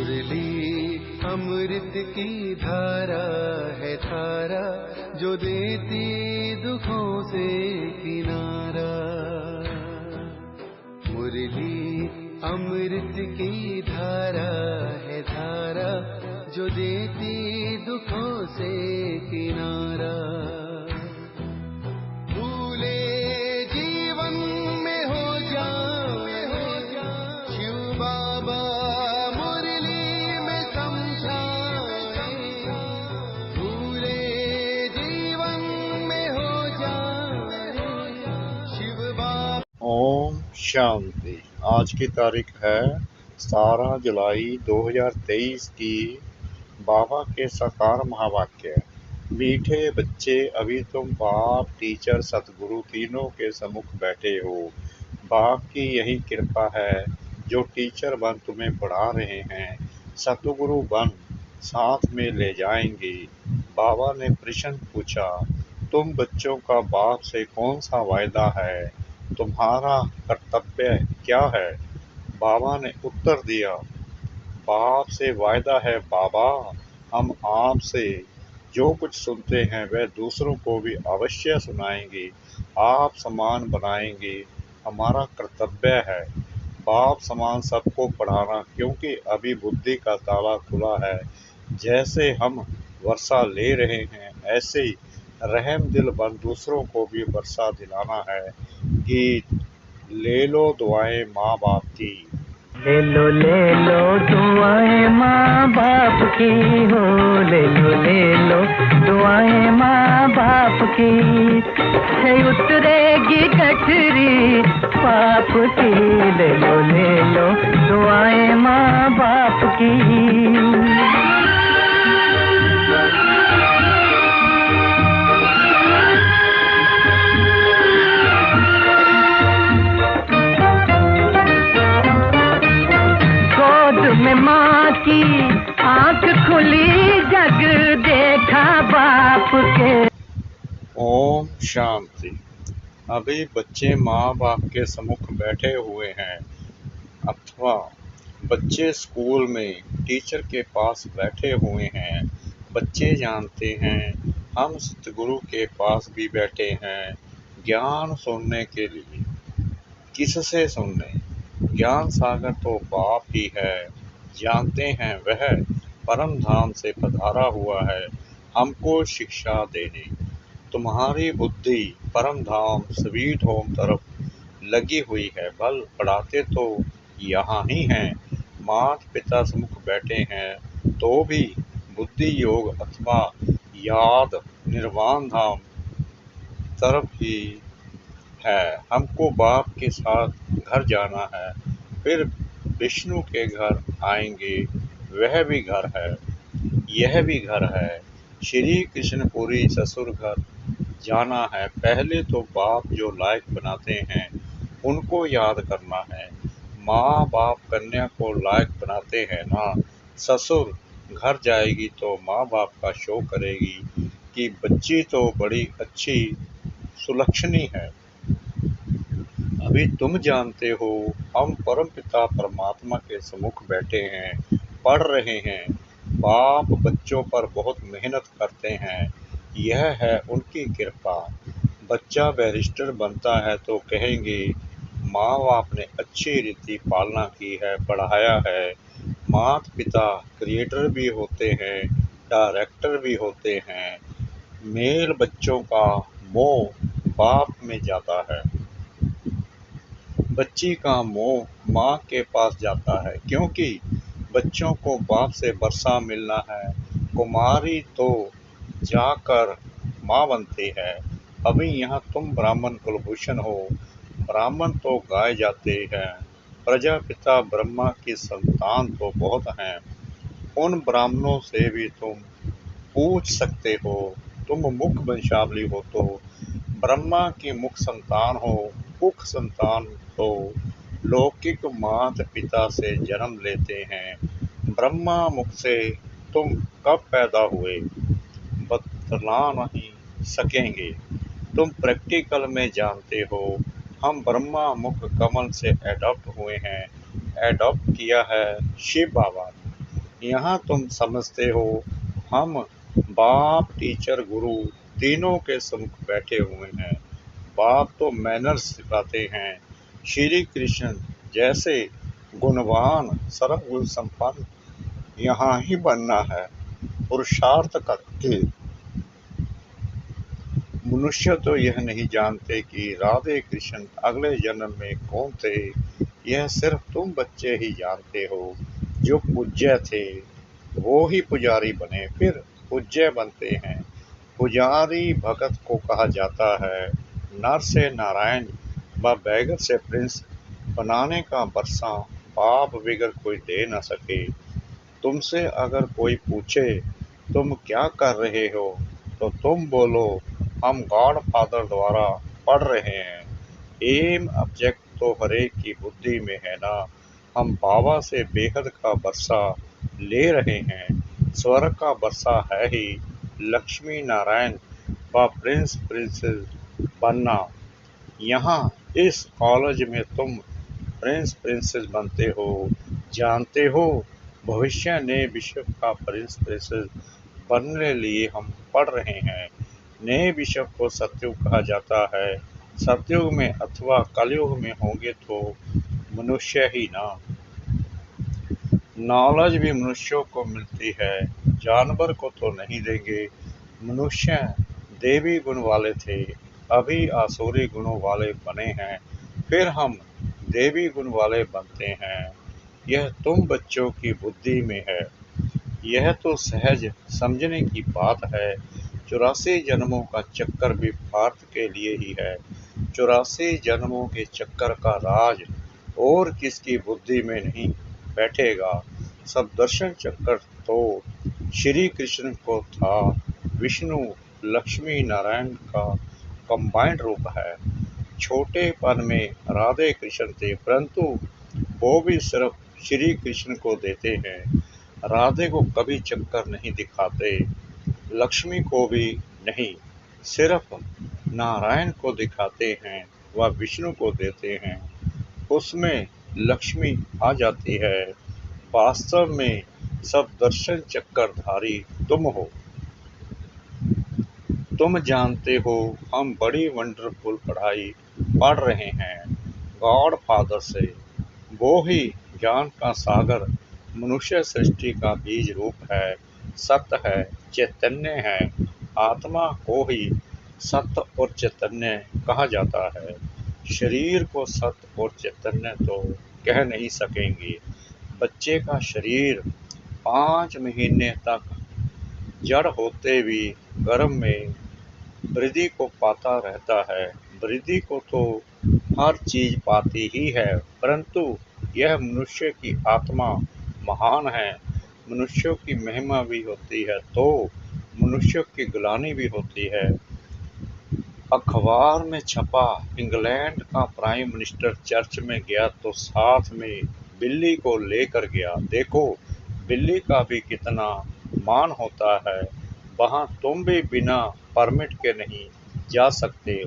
मुरली अमृत की धारा है धारा, जो देती दुखों से किनारा। मुरली अमृत की धारा है धारा, जो देती दुखों से किनारा। भूले जीवन में हो जाए शिव बाबा मुरली में समझाए। भूले जीवन में हो जाए शिव बाबा। ओम शांति। आज की तारीख है 17 जुलाई 2023 की। बाबा के साकार महावाक्य। मीठे बच्चे, अभी तुम बाप, टीचर, सतगुरु तीनों के सम्मुख बैठे हो। बाप की यही कृपा है जो टीचर बन तुम्हें पढ़ा रहे हैं, सतगुरु बन साथ में ले जाएंगे। बाबा ने प्रश्न पूछा, तुम बच्चों का बाप से कौन सा वायदा है? तुम्हारा कर्तव्य क्या है? बाबा ने उत्तर दिया, बाप से वायदा है बाबा, हम आपसे जो कुछ सुनते हैं वह दूसरों को भी अवश्य सुनाएंगे, आप समान बनाएंगे। हमारा कर्तव्य है बाप समान सबको पढ़ाना, क्योंकि अभी बुद्धि का ताला खुला है। जैसे हम वर्षा ले रहे हैं, ऐसे ही रहम दिल बन दूसरों को भी वर्षा दिलाना है। गीत। ले लो दुआएं माँ बाप की। ले लो दुआएं माँ बाप की हो। ले लो दुआएं माँ बाप की। है उतरेगी गठरी पाप की। ले लो दुआएं माँ बाप की। में माँ की आँख खुली, जग देखा बाप के। ओम शांति। अभी बच्चे माँ बाप के सम्मुख बैठे हुए हैं, अथवा बच्चे स्कूल में टीचर के पास बैठे हुए हैं। बच्चे जानते हैं हम सतगुरु के पास भी बैठे हैं ज्ञान सुनने के लिए। किससे सुनने? ज्ञान सागर तो बाप ही है। जानते हैं वह परम धाम से पधारा हुआ है हमको शिक्षा देने। तुम्हारी बुद्धि परम धाम स्वीट होम तरफ लगी हुई है, बल पढ़ाते तो यहाँ ही हैं। माता पिता सम्मुख बैठे हैं तो भी बुद्धि योग अथवा याद निर्वाण धाम तरफ ही है। हमको बाप के साथ घर जाना है, फिर विष्णु के घर आएंगे। वह भी घर है, यह भी घर है। श्री कृष्णपुरी ससुर घर जाना है। पहले तो बाप जो लायक बनाते हैं उनको याद करना है। माँ बाप कन्या को लायक बनाते हैं ना। ससुर घर जाएगी तो माँ बाप का शोक करेगी कि बच्ची तो बड़ी अच्छी सुलक्षणी है। अभी तुम जानते हो हम परमपिता परमात्मा के सम्मुख बैठे हैं, पढ़ रहे हैं। बाप बच्चों पर बहुत मेहनत करते हैं, यह है उनकी कृपा। बच्चा बैरिस्टर बनता है तो कहेंगे माँ बाप ने अच्छी रीति पालना की है, पढ़ाया है। माता पिता क्रिएटर भी होते हैं, डायरेक्टर भी होते हैं। मेल बच्चों का मोह बाप में जाता है, बच्ची का मोह माँ के पास जाता है, क्योंकि बच्चों को बाप से वर्षा मिलना है। कुमारी तो जाकर माँ बनती है। अभी यहाँ तुम ब्राह्मण कुलभूषण हो। ब्राह्मण तो गाए जाते हैं। प्रजापिता ब्रह्मा की संतान तो बहुत हैं। उन ब्राह्मणों से भी तुम पूछ सकते हो। तुम मुख वंशावली हो तो ब्रह्मा की मुख संतान हो। कुख संतान तो लौकिक माता पिता से जन्म लेते हैं। ब्रह्मा मुख से तुम कब पैदा हुए बतला नहीं सकेंगे। तुम प्रैक्टिकल में जानते हो हम ब्रह्मा मुख कमल से एडॉप्ट हुए हैं। एडॉप्ट किया है शिव बाबा ने। यहाँ तुम समझते हो हम बाप टीचर गुरु तीनों के सम्मुख बैठे हुए हैं। बाप तो मैनर्स सिखाते हैं। श्री कृष्ण जैसे गुणवान सर्वगुण संपन्न यहाँ ही बनना है। पुरुषार्थ करके मनुष्य तो यह नहीं जानते कि राधे कृष्ण अगले जन्म में कौन थे। यह सिर्फ तुम बच्चे ही जानते हो। जो पूज्य थे वो ही पुजारी बने, फिर पूज्य बनते हैं। पुजारी भगत को कहा जाता है। नर से नारायण व बैगर से प्रिंस बनाने का बरसा बाप बिगर कोई दे न सके। तुमसे अगर कोई पूछे तुम क्या कर रहे हो तो तुम बोलो हम गॉड फादर द्वारा पढ़ रहे हैं। एम ऑब्जेक्ट तो हरेक की बुद्धि में है ना। हम बाबा से बेहद का बरसा ले रहे हैं। स्वर्ग का बरसा है ही लक्ष्मी नारायण व प्रिंस प्रिंसेस बनना। यहाँ इस कॉलेज में तुम प्रिंस प्रिंसेस बनते हो। जानते हो भविष्य ने विश्व का प्रिंस प्रिंसेस बनने लिए हम पढ़ रहे हैं। नए विश्व को सतयुग कहा जाता है। सतयुग में अथवा कलयुग में होंगे तो मनुष्य ही ना। नॉलेज भी मनुष्यों को मिलती है, जानवर को तो नहीं देंगे। मनुष्य देवी गुण वाले थे, अभी आसुरी गुणों वाले बने हैं, फिर हम देवी गुण वाले बनते हैं। यह तुम बच्चों की बुद्धि में है। यह तो सहज समझने की बात है। 84 जन्मों का चक्कर भी पार्थ के लिए ही है। 84 जन्मों के चक्कर का राज और किसकी बुद्धि में नहीं बैठेगा। सब दर्शन चक्कर तो श्री कृष्ण को था। विष्णु लक्ष्मी नारायण का कंबाइंड रूप है। छोटेपन में राधे कृष्ण थे, परंतु वो भी सिर्फ श्री कृष्ण को देते हैं। राधे को कभी चक्कर नहीं दिखाते, लक्ष्मी को भी नहीं, सिर्फ नारायण को दिखाते हैं व विष्णु को देते हैं। उसमें लक्ष्मी आ जाती है। वास्तव में सब दर्शन चक्रधारी तुम हो। तुम जानते हो हम बड़ी वंडरफुल पढ़ाई पढ़ रहे हैं गॉड फादर से। वो ही ज्ञान का सागर मनुष्य सृष्टि का बीज रूप है, सत्य है, चैतन्य है। आत्मा को ही सत्य और चैतन्य कहा जाता है। शरीर को सत्य और चैतन्य तो कह नहीं सकेंगे। बच्चे का शरीर 5 महीने तक जड़ होते भी गर्भ में वृद्धि को पाता रहता है। वृद्धि को तो हर चीज पाती ही है, परंतु यह मनुष्य की आत्मा महान है। मनुष्यों की महिमा भी होती है तो मनुष्यों की ग्लानि भी होती है। अखबार में छपा इंग्लैंड का प्राइम मिनिस्टर चर्च में गया तो साथ में बिल्ली को लेकर गया। देखो बिल्ली का भी कितना मान होता है। वहां तुम भी बिना परमिट के नहीं जा सकते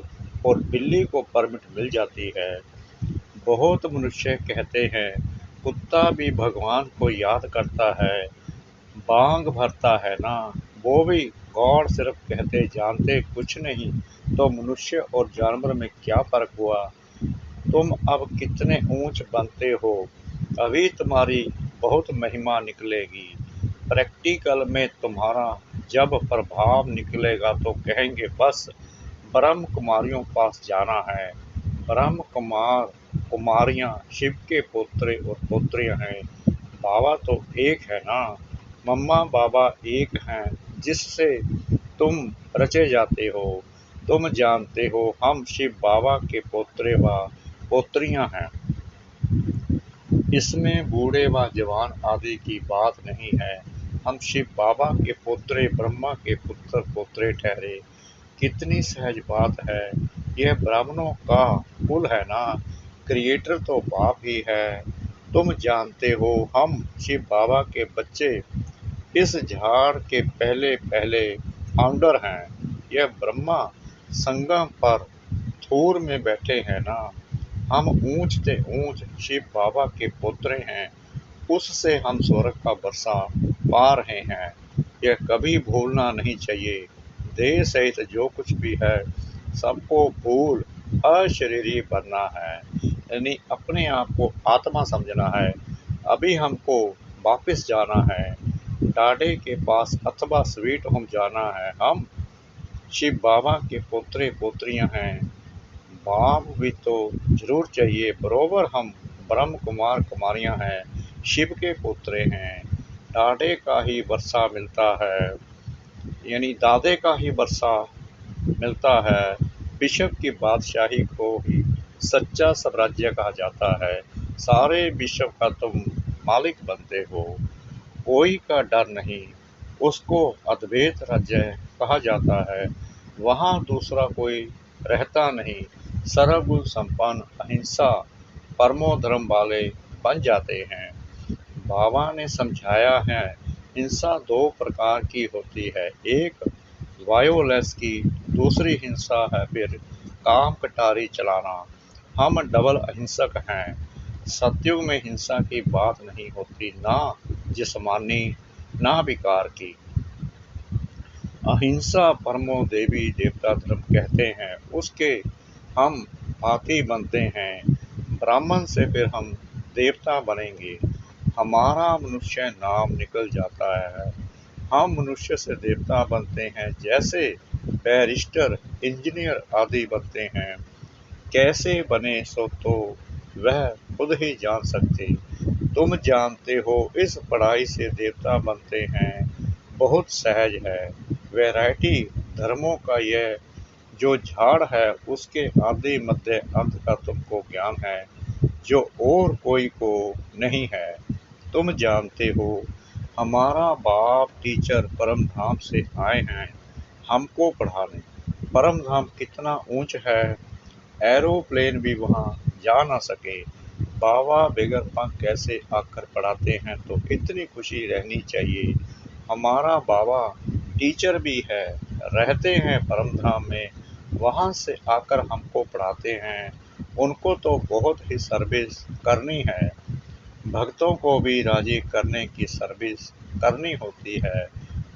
और बिल्ली को परमिट मिल जाती है। बहुत मनुष्य कहते हैं कुत्ता भी भगवान को याद करता है, बांग भरता है ना। वो भी गॉड सिर्फ कहते जानते कुछ नहीं। तो मनुष्य और जानवर में क्या फर्क हुआ। तुम अब कितने ऊंच बनते हो, अभी तुम्हारी बहुत महिमा निकलेगी। प्रैक्टिकल में तुम्हारा जब प्रभाव निकलेगा तो कहेंगे बस ब्रह्म कुमारियों पास जाना है। ब्रह्म कुमार कुमारियां शिव के पोत्रे और पोत्रियां हैं। बाबा तो एक है ना। मम्मा बाबा एक हैं जिससे तुम रचे जाते हो। तुम जानते हो हम शिव बाबा के पोत्रे व पोत्रियां हैं। इसमें बूढ़े व जवान आदि की बात नहीं है। हम शिव बाबा के पोत्रे ब्रह्मा के पुत्र पोत्रे ठहरे। कितनी सहज बात है। यह ब्राह्मणों का कुल है ना। क्रिएटर तो बाप ही है। तुम जानते हो हम शिव बाबा के बच्चे इस झाड़ के पहले पहले फाउंडर हैं। यह ब्रह्मा संगम पर थूर में बैठे हैं ना। हम ऊंच से ऊंच शिव बाबा के पोत्रे हैं। उससे हम स्वर्ग का वर्षा पा रहे हैं। यह कभी भूलना नहीं चाहिए। देह सहित जो कुछ भी है सबको भूल अशरीरी बनना है, यानी अपने आप को आत्मा समझना है। अभी हमको वापस जाना है, डाडे के पास अथवा स्वीट होम जाना है। हम शिव बाबा के पोतरे पोतरियां हैं। बाप भी तो जरूर चाहिए, बरोबर हम ब्रह्म कुमार कुमारियां हैं, शिव के पुत्र हैं। डाडे का ही वर्षा मिलता है, यानी दादे का ही वर्षा मिलता है। विश्व की बादशाही को ही सच्चा साम्राज्य कहा जाता है। सारे विश्व का तुम मालिक बनते हो, कोई का डर नहीं, उसको अद्वैत राज्य कहा जाता है। वहाँ दूसरा कोई रहता नहीं। सर्वगुण संपन्न अहिंसा परमो धर्म वाले बन जाते हैं। बाबा ने समझाया है, हिंसा दो प्रकार की होती है, एक वायोलेंस की, दूसरी हिंसा है फिर काम कटारी चलाना। हम डबल अहिंसक हैं। सतयुग में हिंसा की बात नहीं होती, ना जिस्मानी ना विकार की। अहिंसा परमो देवी देवता धर्म कहते हैं, उसके हम हाथी बनते हैं। ब्राह्मण से फिर हम देवता बनेंगे। हमारा मनुष्य नाम निकल जाता है। हम मनुष्य से देवता बनते हैं, जैसे बैरिस्टर इंजीनियर आदि बनते हैं। कैसे बने सो तो वह खुद ही जान सकते। तुम जानते हो इस पढ़ाई से देवता बनते हैं, बहुत सहज है। वैरायटी धर्मों का यह जो झाड़ है, उसके आदि मध्य अंत का तुमको ज्ञान है, जो और कोई को नहीं है। तुम जानते हो हमारा बाप टीचर परम धाम से आए हैं हमको पढ़ाने। परम धाम कितना ऊंच है, एरोप्लेन भी वहाँ जा ना सके। बाबा बेगर पंख कैसे आकर पढ़ाते हैं, तो इतनी खुशी रहनी चाहिए। हमारा बाबा टीचर भी है, रहते हैं परम धाम में, वहाँ से आकर हमको पढ़ाते हैं। उनको तो बहुत ही सर्विस करनी है, भक्तों को भी राजी करने की सर्विस करनी होती है।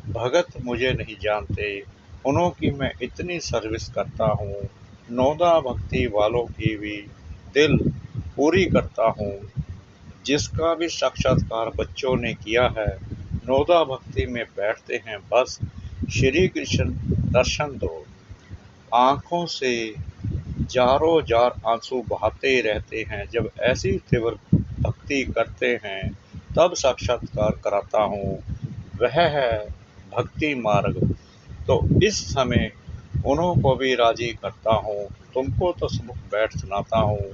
भगत मुझे नहीं जानते, उन्हों की मैं इतनी सर्विस करता हूँ। नौदा भक्ति वालों की भी दिल पूरी करता हूँ। जिसका भी साक्षात्कार बच्चों ने किया है, नौदा भक्ति में बैठते हैं, बस श्री कृष्ण दर्शन दो। आंखों से जारों जार आंसू बहाते रहते हैं। जब ऐसी तीव्र भक्ति करते हैं, तब साक्षात्कार कराता हूँ। वह है भक्ति मार्ग। तो इस समय उन्हों को भी राजी करता हूँ। तुमको तो समुख बैठ सुनाता हूँ,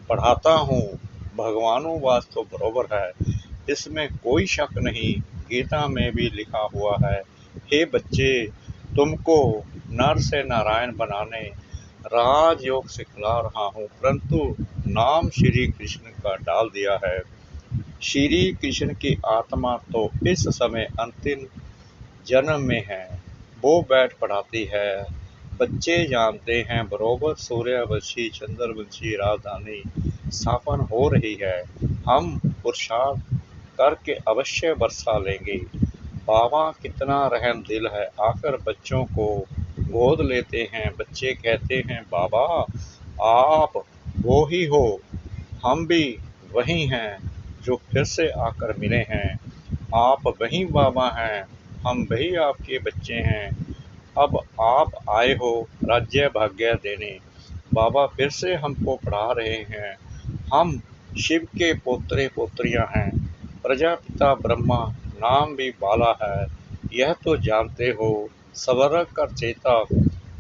पढ़ाता हूँ। भगवानुवास तो बरोबर है, इसमें कोई शक नहीं। गीता में भी लिखा हुआ है, हे बच्चे, तुमको नर से नारायण बनाने राजयोग सिखला रहा हूँ, परंतु नाम श्री कृष्ण का डाल दिया है। श्री कृष्ण की आत्मा तो इस समय अंतिम जन्म में है, वो बैठ पढ़ाती है। बच्चे जानते हैं बरोबर सूर्यवंशी चंद्रवंशी राजधानी स्थापन हो रही है। हम पुरुषार्थ करके अवश्य वर्षा लेंगे। बाबा कितना रहम दिल है, आकर बच्चों को गोद लेते हैं। बच्चे कहते हैं, बाबा आप वो ही हो, हम भी वही हैं जो फिर से आकर मिले हैं। आप वही बाबा हैं, हम वही आपके बच्चे हैं। अब आप आए हो राज्य भाग्य देने। बाबा फिर से हमको पढ़ा रहे हैं। हम शिव के पोतरे पोत्रियां हैं। प्रजापिता ब्रह्मा नाम भी बाला है, यह तो जानते हो। स्वर्ग का चेता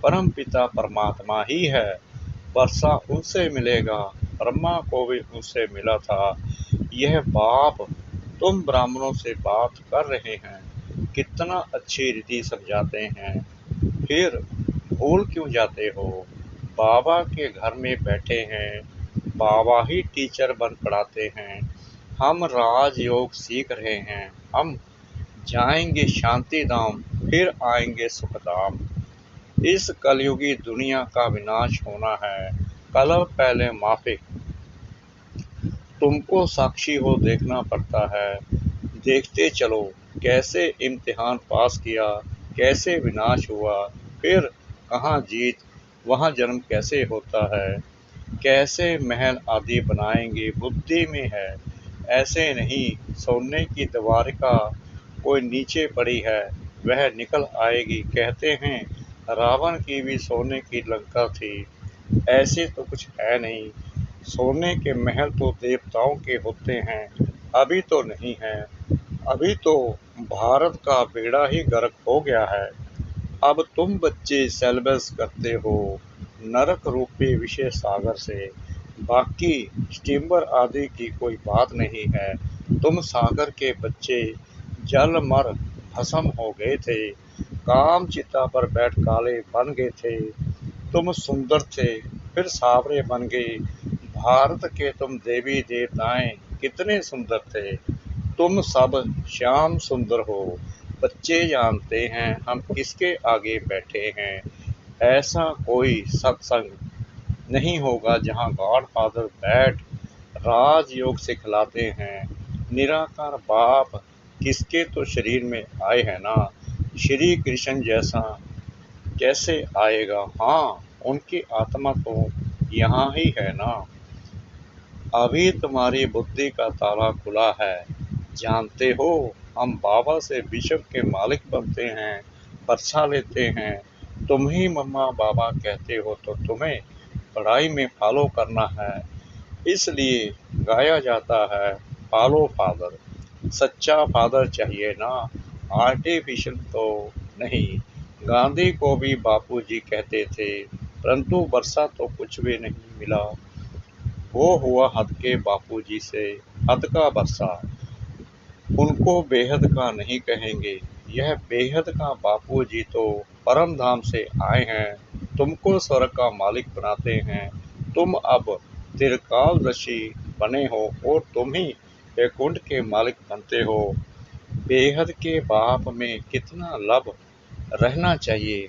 परम पिता परमात्मा ही है। वर्षा उनसे मिलेगा, ब्रह्मा को भी उनसे मिला था। यह बाप तुम ब्राह्मणों से बात कर रहे हैं, कितना अच्छी रीति समझाते हैं, फिर भूल क्यों जाते हो। बाबा के घर में बैठे हैं, बाबा ही टीचर बन पढ़ाते हैं। हम राजयोग सीख रहे हैं। हम जाएंगे शांति धाम, फिर आएंगे सुखधाम। इस कलयुगी दुनिया का विनाश होना है, कलह पहले माफिक। तुमको साक्षी हो देखना पड़ता है। देखते चलो कैसे इम्तिहान पास किया, कैसे विनाश हुआ, फिर कहाँ जीत, वहाँ जन्म कैसे होता है। कैसे महल आदि बनाएंगे बुद्धि में है, ऐसे नहीं सोने की द्वारिका कोई नीचे पड़ी है वह निकल आएगी। कहते हैं रावण की भी सोने की लंका थी, ऐसे तो कुछ है नहीं। सोने के महल तो देवताओं के होते हैं, अभी तो नहीं है। अभी तो भारत का बेड़ा ही गर्क हो गया है। अब तुम बच्चे सेलबस करते हो नरक रूपी विषय सागर से, बाकी स्टीमर आदि की कोई बात नहीं है। तुम सागर के बच्चे जल मर भस्म हो गए थे, काम चिता पर बैठ काले बन गए थे। तुम सुंदर थे फिर सावरे बन गए। भारत के तुम देवी देवताएं कितने सुंदर थे, तुम सब श्याम सुंदर हो। बच्चे जानते हैं हम किसके आगे बैठे हैं। ऐसा कोई सत्संग नहीं होगा जहाँ गॉड फादर बैठ राजयोग सिखलाते हैं। निराकार बाप किसके तो शरीर में आए हैं ना, श्री कृष्ण जैसा कैसे आएगा। हाँ, उनकी आत्मा तो यहाँ ही है ना। अभी तुम्हारी बुद्धि का ताला खुला है। जानते हो हम बाबा से विश्व के मालिक बनते हैं, वर्षा लेते हैं। तुम ही मम्मा बाबा कहते हो तो तुम्हें पढ़ाई में फॉलो करना है, इसलिए गाया जाता है फॉलो फादर। सच्चा फादर चाहिए ना, आर्टिफिशियल तो नहीं। गांधी को भी बापूजी कहते थे, परंतु वर्षा तो कुछ भी नहीं मिला। वो हुआ हद के बापूजी से हद का वर्षा। उनको बेहद का नहीं कहेंगे, यह बेहद का बापूजी तो परम धाम से आए हैं, तुमको स्वर्ग का मालिक बनाते हैं। तुम अब त्रिकालदर्शी बने हो और तुम ही वैकुंठ के मालिक बनते हो। बेहद के बाप में कितना लब रहना चाहिए,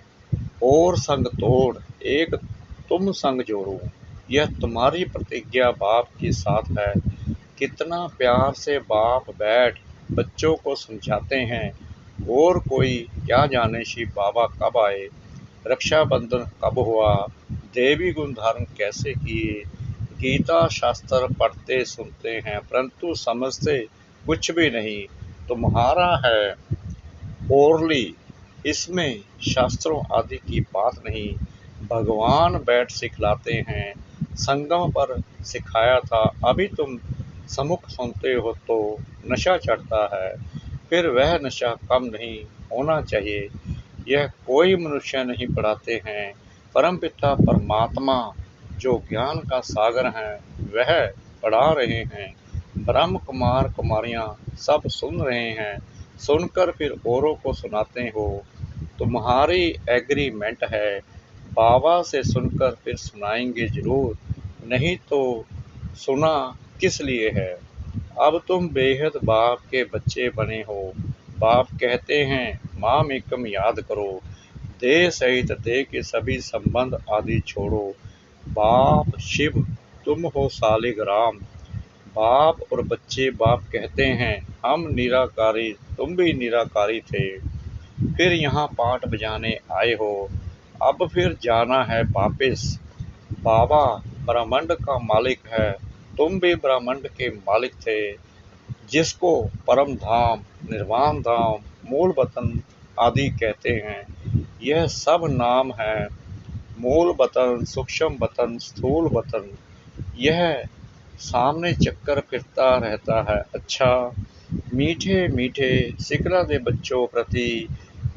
और संग तोड़ एक तुम संग जोड़ो। यह तुम्हारी प्रतिज्ञा बाप के साथ है। कितना प्यार से बाप बैठ बच्चों को समझाते हैं। और कोई क्या जाने शिव बाबा कब आए, रक्षाबंधन कब हुआ, देवी गुण धारण कैसे किए। गीता शास्त्र पढ़ते सुनते हैं परंतु समझते कुछ भी नहीं। तुम्हारा है ओरली, इसमें शास्त्रों आदि की बात नहीं। भगवान बैठ सिखलाते हैं, संगम पर सिखाया था। अभी तुम सम्मुख सुनते हो तो नशा चढ़ता है, फिर वह नशा कम नहीं होना चाहिए। यह कोई मनुष्य नहीं पढ़ाते हैं, परमपिता परमात्मा जो ज्ञान का सागर है वह पढ़ा रहे हैं। ब्रह्म कुमार कुमारियाँ सब सुन रहे हैं, सुनकर फिर औरों को सुनाते हो। तुम्हारी एग्रीमेंट है, बाबा से सुनकर फिर सुनाएंगे जरूर, नहीं तो सुना किस लिए है। अब तुम बेहद बाप के बच्चे बने हो। बाप कहते हैं माम एकम याद करो, देह सहित देह के सभी संबंध आदि छोड़ो। बाप शिव, तुम हो सालिग्राम। बाप और बच्चे बाप कहते हैं हम निराकारी, तुम भी निराकारी थे, फिर यहाँ पाठ बजाने आए हो। अब फिर जाना है वापिस। बाबा ब्रह्मांड का मालिक है, तुम भी ब्रह्मांड के मालिक थे, जिसको परम धाम, निर्वाण धाम, मूल वतन आदि कहते हैं। यह सब नाम है, मूल वतन, सूक्ष्म वतन, स्थूल वतन। यह सामने चक्कर फिरता रहता है। अच्छा, मीठे मीठे सिकला दे बच्चों प्रति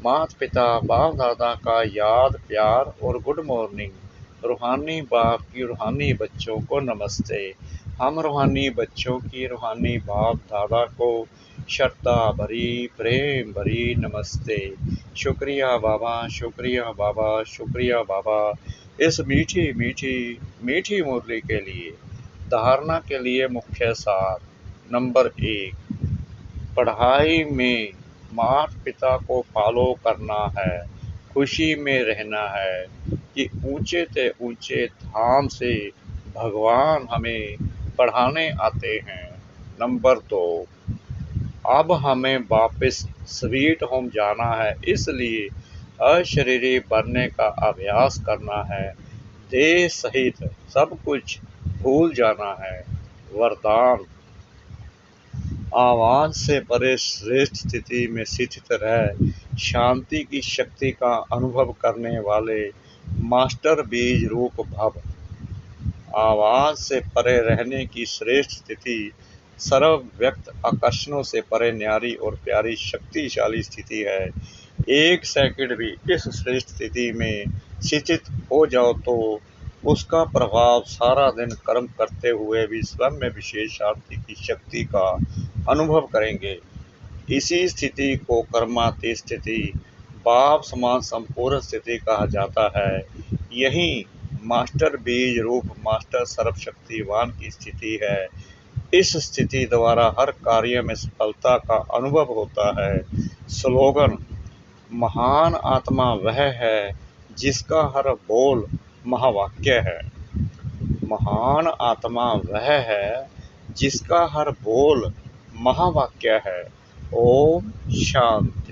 माता पिता बाप दादा का याद प्यार और गुड मॉर्निंग। रूहानी बाप की रूहानी बच्चों को नमस्ते। हम रूहानी बच्चों की रूहानी बाप दादा को श्रद्धा भरी प्रेम भरी नमस्ते। शुक्रिया बाबा, शुक्रिया बाबा, शुक्रिया बाबा, इस मीठी मीठी मीठी मुरली के लिए। धारणा के लिए मुख्य सार। नंबर 1, पढ़ाई में माता पिता को फॉलो करना है, खुशी में रहना है कि ऊंचे से ऊंचे धाम से भगवान हमें बढ़ाने आते हैं। नंबर 2, अब हमें वापस स्वीट होम जाना है, इसलिए अशरीरी बनने का अभ्यास करना है। देह सहित सब कुछ भूल जाना है। वरदान, आवाज से परे श्रेष्ठ स्थिति में स्थित रह शांति की शक्ति का अनुभव करने वाले मास्टर बीज रूप भव। आवाज से परे रहने की श्रेष्ठ स्थिति सर्व व्यक्त आकर्षणों से परे न्यारी और प्यारी शक्तिशाली स्थिति है। 1 सेकंड भी इस श्रेष्ठ स्थिति में स्थित हो जाओ तो उसका प्रभाव सारा दिन कर्म करते हुए भी स्वयं में विशेष शांति की शक्ति का अनुभव करेंगे। इसी स्थिति को कर्मातीत स्थिति, भाव समान संपूर्ण स्थिति कहा जाता है। यही मास्टर बीज रूप मास्टर सर्वशक्तिवान की स्थिति है। इस स्थिति द्वारा हर कार्य में सफलता का अनुभव होता है। स्लोगन, महान आत्मा वह है जिसका हर बोल महावाक्य है। महान आत्मा वह है जिसका हर बोल महावाक्य है। ओम शांति।